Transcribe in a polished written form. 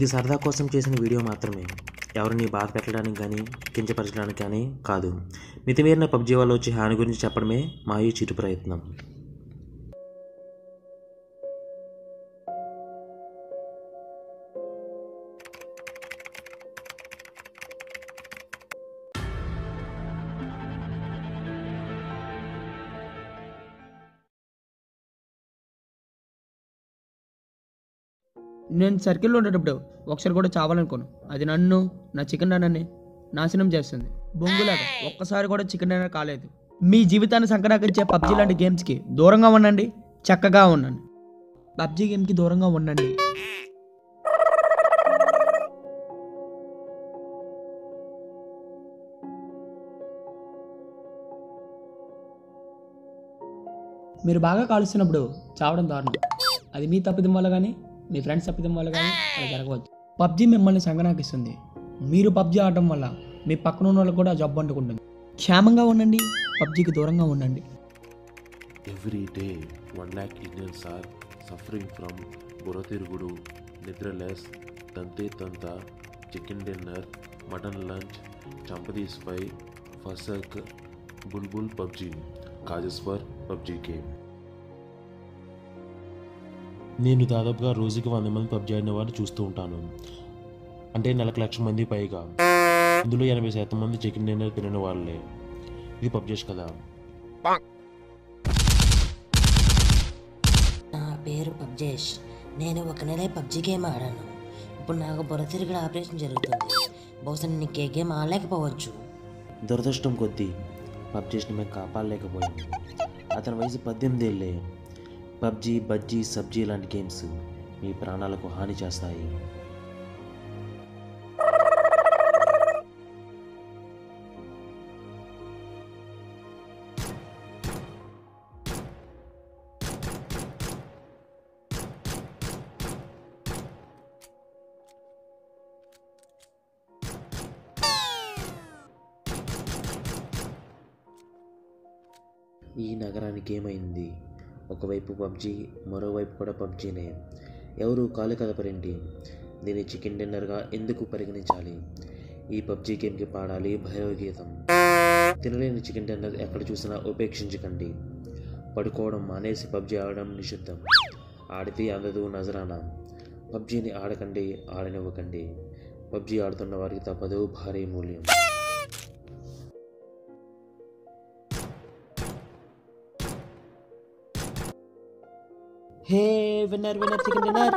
ఇది సరదా కోసం చేసిన వీడియో మాత్రమే. ఎవరిని బాధ పెట్టడానికి కానీ కించపరచడానికి కానీ కాదు. మితిమీరిన పబ్జీ వల్ల వచ్చే హాని గురించి చెప్పడమే మా ఈ చిరు ప్రయత్నం. నేను సర్కిల్లో ఉండేటప్పుడు ఒకసారి కూడా చావాలనుకోను. అది నన్ను, నా చికెన్ డిన్నర్ని నాశనం చేస్తుంది. బొంగులాగా ఒక్కసారి కూడా చికెన్ డిన్నర్ కాలేదు. మీ జీవితాన్ని సంకనాకించే పబ్జీ లాంటి గేమ్స్కి దూరంగా ఉండండి, చక్కగా ఉండండి. పబ్జీ గేమ్కి దూరంగా ఉండండి. మీరు బాగా కాలుస్తున్నప్పుడు చావడం దారుణం. అది మీ తప్పిదం వల్ల కానీ మీ ఫ్రెండ్స్ తప్పిదం వల్ల కానీ అలా జరగవచ్చు. పబ్జీ మిమ్మల్ని సంగనాకిస్తుంది. మీరు పబ్జీ ఆడటం వల్ల మీ పక్కన ఉన్న వాళ్ళకి కూడా జబ్బు అంటుకుంటుంది. క్షేమంగా ఉండండి, పబ్జీకి దూరంగా ఉండండి. Every day 1 lakh Indians are suffering from బుర్రతిరుగుడు, నిద్రలెస్, తంతే తంత, చికెన్ డిన్నర్, మటన్ లంచ్, చంపదీస్ ఫై, ఫసక్, బుల్బుల్ PUBG, causes for PUBG game. నేను దాదాపుగా రోజుకి 100 మంది పబ్జీ ఆడిన వారిని చూస్తూ ఉంటాను. అంటే నెలకు 1,00,000 మంది పైగా. ఇందులో 80% మంది చికెన్ డిన్నర్ తినని వాళ్ళే. ఇది పబ్జీ కదా. నా పేరు పబ్జేష్. నేను 1 నెల పబ్జీ గేమ్ ఆడాను. ఇప్పుడు నాకు బుర్రతిరుగుడు ఆపరేషన్ జరుగుతుంది. బహుశా నేను ఏ గేమ్ ఆడలేకపోవచ్చు. దురదృష్టం కొద్దీ పబ్జీని మేము కాపాడలేకపోయాం. అతని వయసు 18 ఏళ్ళే. పబ్జీ, బజ్జీ, సబ్జీ లాంటి గేమ్స్ మీ ప్రాణాలకు హాని చేస్తాయి. ఈ నగరానికి ఏమైంది? ఒకవైపు పబ్జీ, మరోవైపు కూడా పబ్జీనే. ఎవరు కాలు కదపరేంటి? దీన్ని చికెన్ డిన్నర్గా ఎందుకు పరిగణించాలి? ఈ పబ్జీ గేమ్కి పాడాలి భయోగీతం. తినలేని చికెన్ డిన్నర్ ఎక్కడ చూసినా ఉపేక్షించకండి. పడుకోవడం మానేసి పబ్జీ ఆడడం నిషిద్ధం. ఆడితే అందదు నజరానా. పబ్జీని ఆడకండి, ఆడనివ్వకండి. పబ్జీ ఆడుతున్న వారికి తప్పదు భారీ మూల్యం. హే విన్నర్ చికెన్ డిన్నర్.